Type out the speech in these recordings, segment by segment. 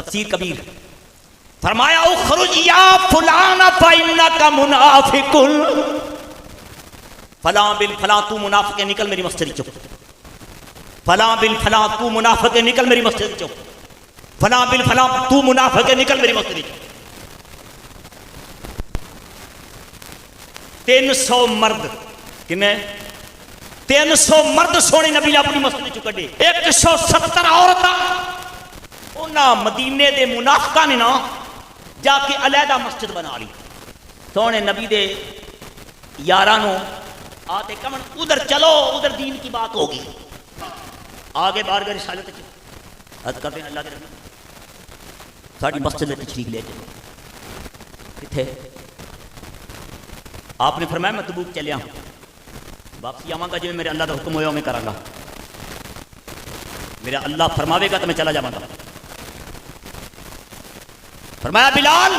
تفسیر کبیر فرمایا اخرج یا فلان فإنک منافق، فلاں بن فلاں تو منافق ہے، نکل میری مسجد چو، فلاں بن فلاں تو منافق ہے، نکل میری مسجد چو، فلاں بن فلاں تو منافق ہے، نکل میری مسجد چو۔ 300 مرد کنے 300 مرد سونے نبی اپنی مسجد چو کڈے، 170 عورتاں انہاں مدینے دے منافقاں نے نا جا کے علیحدہ مسجد بنا لی۔ سونے نبی دے یارانوں آتے کمن ادھر چلو، ادھر دین کی بات ہوگی، آگے بارگاہ رسالت عرض کرتے ہیں اللہ کے رحمت ساڑھی مسجد میں تشریف لے چلو۔ کتھے؟ آپ نے فرمایا میں تبوک چلیا ہوں، واپسی آواں گا جی میرے اللہ کا حکم ہویا میں کراں گا، میرا اللہ فرماوے گا تو میں چلا جاواں گا۔ فرمایا بلال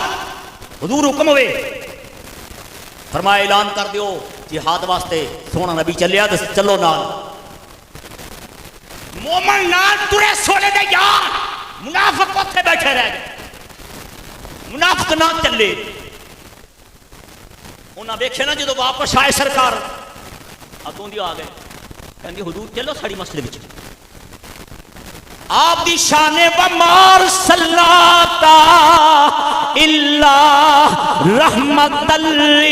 حضور حکم ہوئے، فرمایا اعلان کر دیو جہاد واسطے سونا نبی چلیا تو چلو نال۔ مومن نال ترے سونے دے یار، منافق اوتھے بیٹھے رہ گئے، منافق نہ چلے۔ انہاں ویکھے نا جدو واپس آئے سرکار اگوں دی آ گئے، کہندی حضور چلو ساڑی مسجد وچ۔ آپ دی شان بمار صلاتا الا رحمت للعالمین۔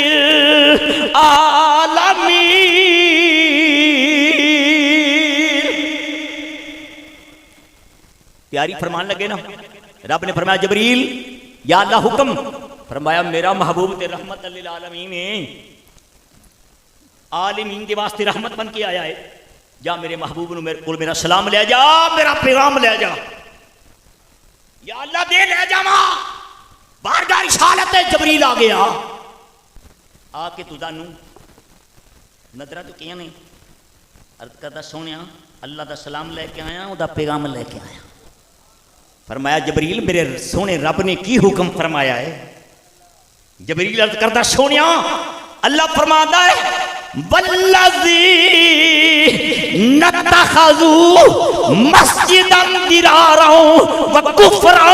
پیاری فرمان لگے نا، رب نے فرمایا جبریل یا اللہ حکم، فرمایا میرا محبوب تے رحمت للعالمین ہے، عالمین کے واسطے رحمت بن کے آیا ہے، جا میرے محبوب نو میرے کول میرا سلام لے جا، میرا پیغام لے جا، یا اللہ دے لے جا ماں۔ بارگاہ رسالت جبریل آ گیا، آ کے تو دانو نظرہ تو کیا نہیں، عرض کرتا سونیا اللہ دا سلام لے کے آیا، او دا پیغام لے کے آیا۔ فرمایا جبریل میرے سونے رب نے کی حکم فرمایا ہے؟ جبریل عرض کرتا سونیا اللہ فرماتا ہے والذی نتخذوا مسجدا درارا وکفرا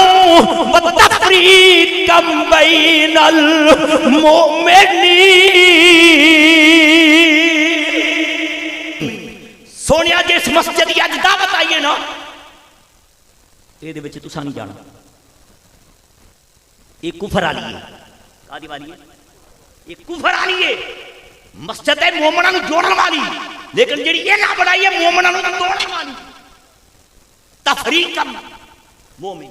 وتفریقا بین المؤمنین۔ سونیا جس مسجد کی اج دعوت آئیے نا یہ دے بچے تساں نہیں جانا، یہ کفر والی ہے، کادی والی ہے؟ یہ کفر والی ہے، مسجد ہے مومناں نوں جوڑن والی، لیکن جڑی یہ نہ بنائی ہے مومناں نوں توڑن والی، تفریقا مومن۔